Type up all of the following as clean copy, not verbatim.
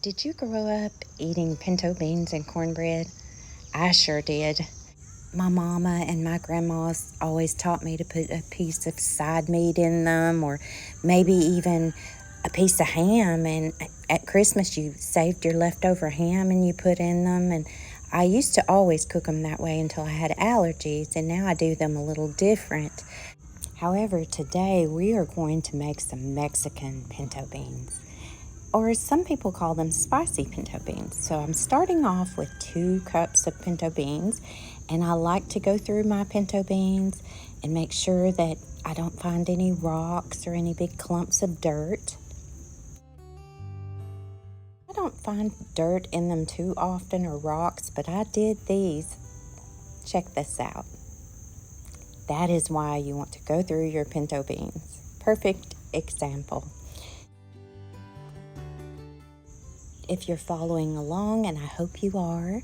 Did you grow up eating pinto beans and cornbread? I sure did. My mama and my grandmas always taught me to put a piece of side meat in them, or maybe even a piece of ham. And at Christmas, you saved your leftover ham and you put in them. And I used to always cook them that way until I had allergies, and now I do them a little different. However, today we are going to make some Mexican pinto beans, or some people call them spicy pinto beans. So I'm starting off with 2 cups of pinto beans, and I like to go through my pinto beans and make sure that I don't find any rocks or any big clumps of dirt. I don't find dirt in them too often, or rocks, but I did these. Check this out. That is why you want to go through your pinto beans. Perfect example. If you're following along, and I hope you are,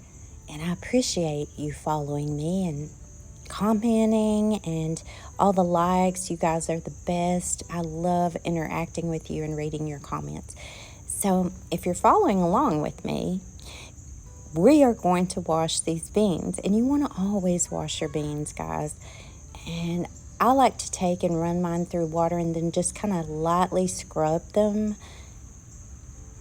and I appreciate you following me and commenting and all the likes. You guys are the best. I love interacting with you and reading your comments. So if you're following along with me, we are going to wash these beans, and you want to always wash your beans, guys. And I like to take and run mine through water and then just kind of lightly scrub them.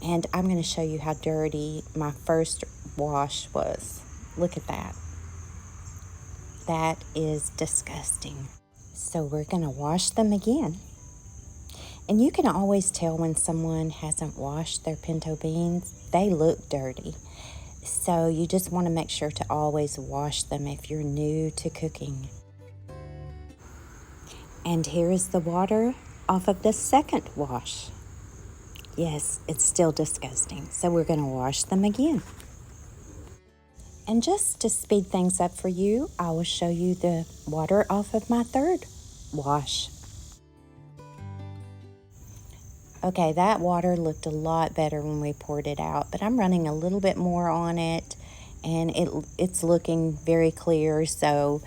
And I'm going to show you how dirty my first wash was. Look at that. That is disgusting. So we're going to wash them again. And you can always tell when someone hasn't washed their pinto beans. They look dirty. So you just want to make sure to always wash them if you're new to cooking. And here is the water off of the second wash. Yes, it's still disgusting. So we're going to wash them again. And just to speed things up for you, I will show you the water off of my third wash. Okay, that water looked a lot better when we poured it out, but I'm running a little bit more on it, and it's looking very clear, so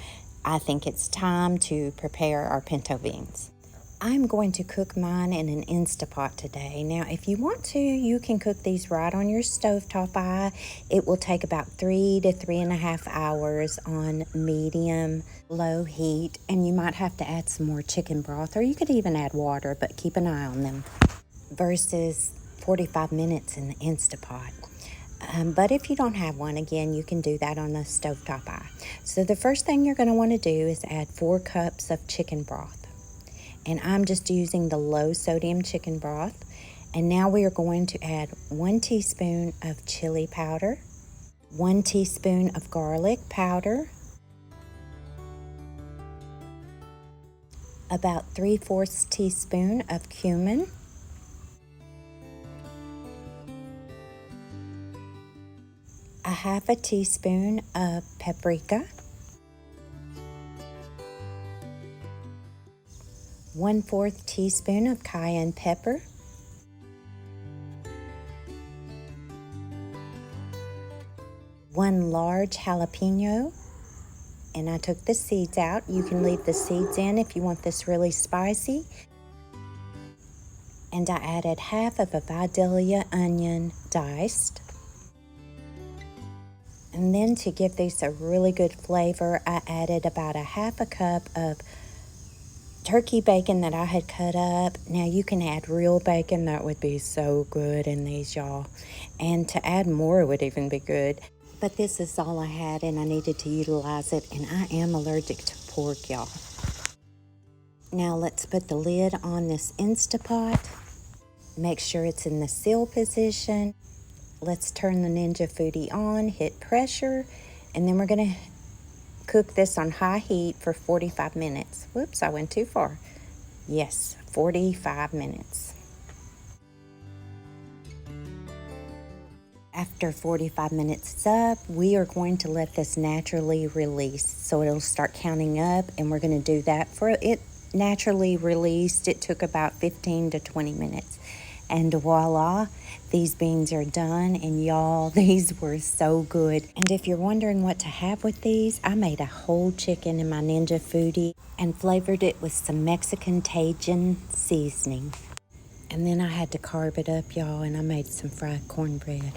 I think it's time to prepare our pinto beans. I'm going to cook mine in an Instapot today. Now, if you want to, you can cook these right on your stovetop eye. It will take about 3 to 3.5 hours on medium low heat, and you might have to add some more chicken broth, or you could even add water, but keep an eye on them, versus 45 minutes in the Instapot. But if you don't have one, again, you can do that on a stovetop eye. So the first thing you're going to want to do is add 4 cups of chicken broth. And I'm just using the low sodium chicken broth. And now we are going to add 1 teaspoon of chili powder, 1 teaspoon of garlic powder, about 3/4 teaspoon of cumin, a 1/2 teaspoon of paprika, 1/4 teaspoon of cayenne pepper, 1 large jalapeno, and I took the seeds out. You can leave the seeds in if you want this really spicy. And I added 1/2 of a Vidalia onion diced. And then to give these a really good flavor, I added about a 1/2 cup of turkey bacon that I had cut up. Now you can add real bacon. That would be so good in these, y'all. And to add more would even be good. But this is all I had, and I needed to utilize it. And I am allergic to pork, y'all. Now let's put the lid on this Instapot. Make sure it's in the seal position. Let's turn the Ninja Foodi on, hit pressure, and then we're going to cook this on high heat for 45 minutes. Whoops, I went too far. Yes, 45 minutes. After 45 minutes is up, we are going to let this naturally release. So it'll start counting up, and we're going to do that for it naturally released. It took about 15 to 20 minutes. And voila, these beans are done. And y'all, these were so good. And if you're wondering what to have with these, I made a whole chicken in my Ninja Foodi and flavored it with some Mexican Cajun seasoning. And then I had to carb it up, y'all, and I made some fried cornbread.